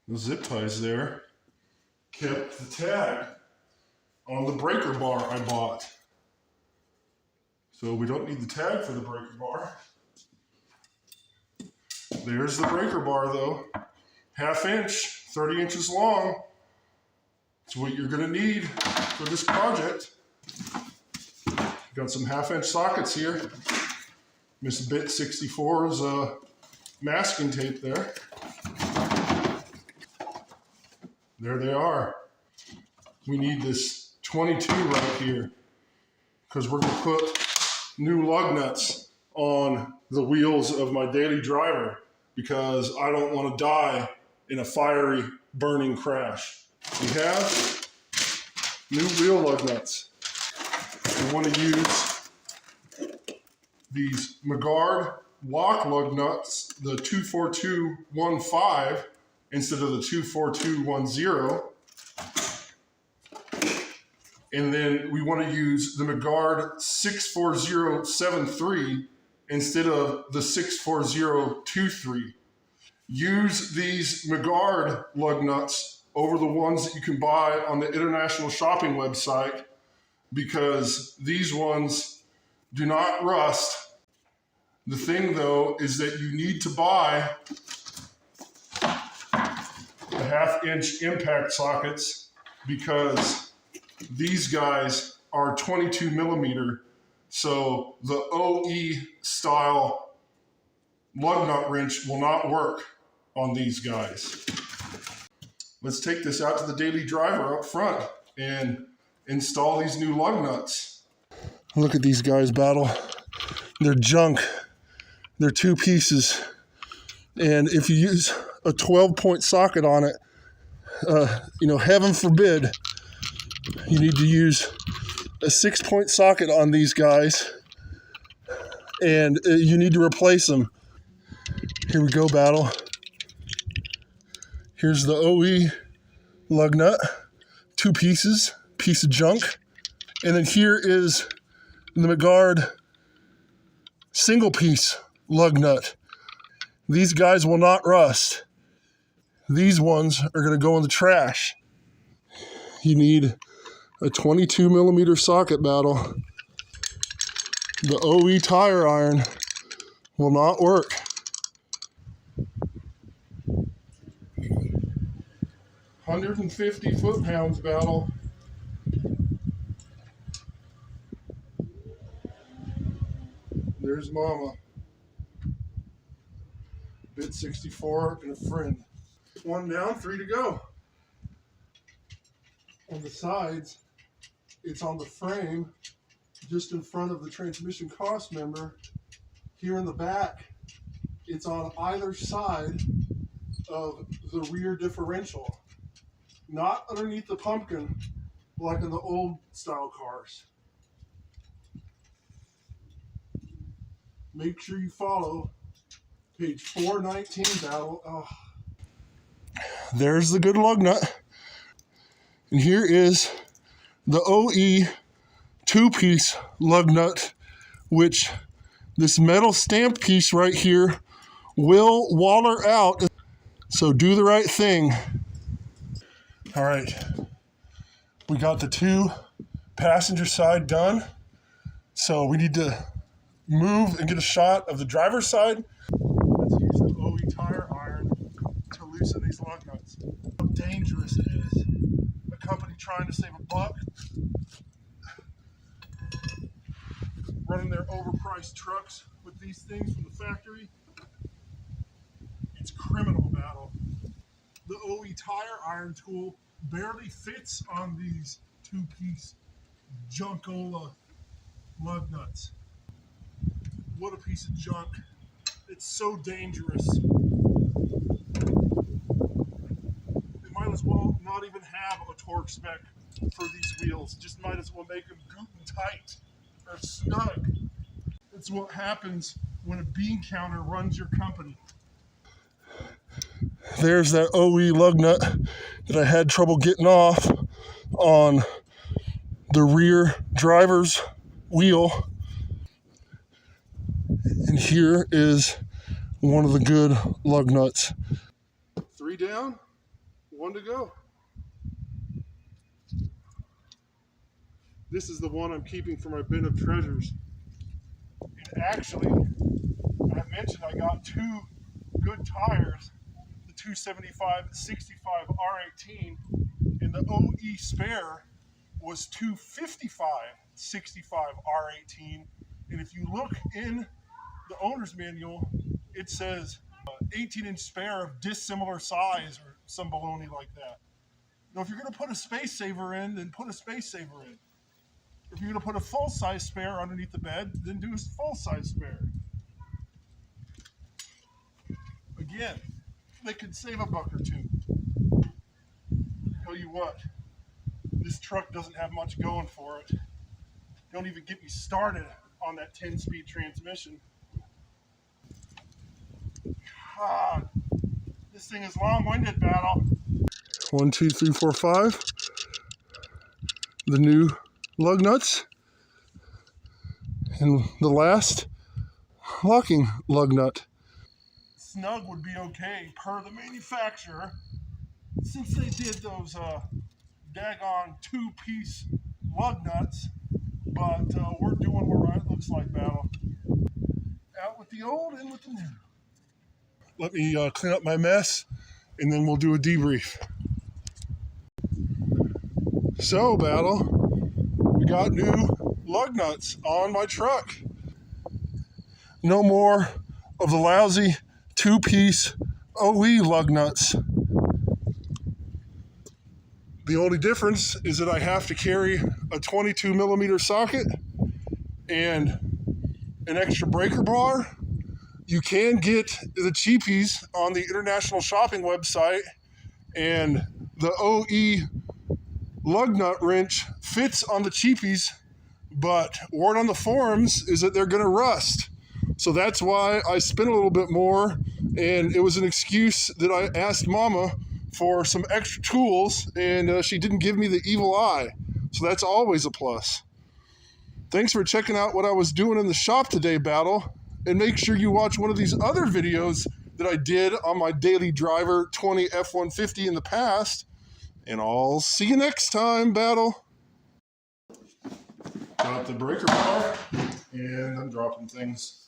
The zip ties there kept the tag on the breaker bar I bought. So we don't need the tag for the breaker bar. There's the breaker bar though. 1/2 inch, 30 inches long. It's what you're gonna need for this project. Got some 1/2 inch sockets here. Miss Bit 64's masking tape there. There they are. We need this 22 right here because we're gonna put new lug nuts on the wheels of my daily driver because I don't want to die in a fiery burning crash. We have new wheel lug nuts. We want to use these Magard lock lug nuts, the 24215 instead of the 24210. And then we want to use the Magard 64073 instead of the 64023. Use these Magard lug nuts over the ones that you can buy on the international shopping website because these ones do not rust. The thing though is that you need to buy the 1/2 inch impact sockets because these guys are 22 millimeter. So the OE style lug nut wrench will not work on these guys. Let's take this out to the daily driver up front and install these new lug nuts. Look at these guys battle. They're junk. They're 2 pieces. And if you use a 12-point socket on it, heaven forbid, you need to use a 6-point socket on these guys and you need to replace them. Here we go, battle. Here's the OE lug nut, 2 pieces, piece of junk. And then here is the Magard single piece lug nut. These guys will not rust. These ones are gonna go in the trash. You need a 22 millimeter socket, battle. The OE tire iron will not work. $150 foot-pounds, battle. There's Mama. Bit 64 and a friend. 1 down, 3 to go. On the sides, it's on the frame just in front of the transmission cross member. Here in the back, it's on either side of the rear differential. Not underneath the pumpkin like in the old style cars. Make sure you follow page 419, battle. Oh. There's the good lug nut. And here is the OE 2-piece lug nut, which this metal stamp piece right here will waller out. So do the right thing. All right, we got the 2 passenger side done. So we need to move and get a shot of the driver's side. Let's use the OE tire iron to loosen these lug nuts. How dangerous it is. A company trying to save a buck, running their overpriced trucks with these things from the factory. It's criminal, battle. The OE tire iron tool barely fits on these 2-piece junkola lug nuts. What a piece of junk. It's so dangerous. They might as well not even have a torque spec for these wheels. Just might as well make them Guten tight or snug. That's what happens when a bean counter runs your company. There's that OE lug nut that I had trouble getting off on the rear driver's wheel. And here is one of the good lug nuts. 3 down, One to go. This is the one I'm keeping for my bin of treasures. And actually, I mentioned I got two good tires, the 275/65 R18, and the OE spare was 255/65 R18. And if you look in the owner's manual, it says 18-inch spare of dissimilar size or some baloney like that. Now, if you're going to put a space saver in, then put a space saver in. If you're going to put a full-size spare underneath the bed, then do a full-size spare. Again, they could save a buck or two. Tell you what, this truck doesn't have much going for it. Don't even get me started on that 10-speed transmission. God, this thing is long-winded, Battle. 1, 2, 3, 4, 5. The new lug nuts. And the last locking lug nut. Snug would be okay per the manufacturer, since they did those daggone 2-piece lug nuts, but we're doing what it looks like, Battle. Out with the old, in with the new. Let me clean up my mess, and then we'll do a debrief. So, Battle, we got new lug nuts on my truck. No more of the lousy 2-piece OE lug nuts. The only difference is that I have to carry a 22 millimeter socket and an extra breaker bar. You can get the cheapies on the international shopping website, and the OE lug nut wrench fits on the cheapies, but word on the forums is that they're going to rust. So that's why I spent a little bit more, and it was an excuse that I asked Mama for some extra tools, and she didn't give me the evil eye. So that's always a plus. Thanks for checking out what I was doing in the shop today, Battle, and make sure you watch one of these other videos that I did on my daily driver 20 F150 in the past, and I'll see you next time, Battle. Got the breaker bar, and I'm dropping things.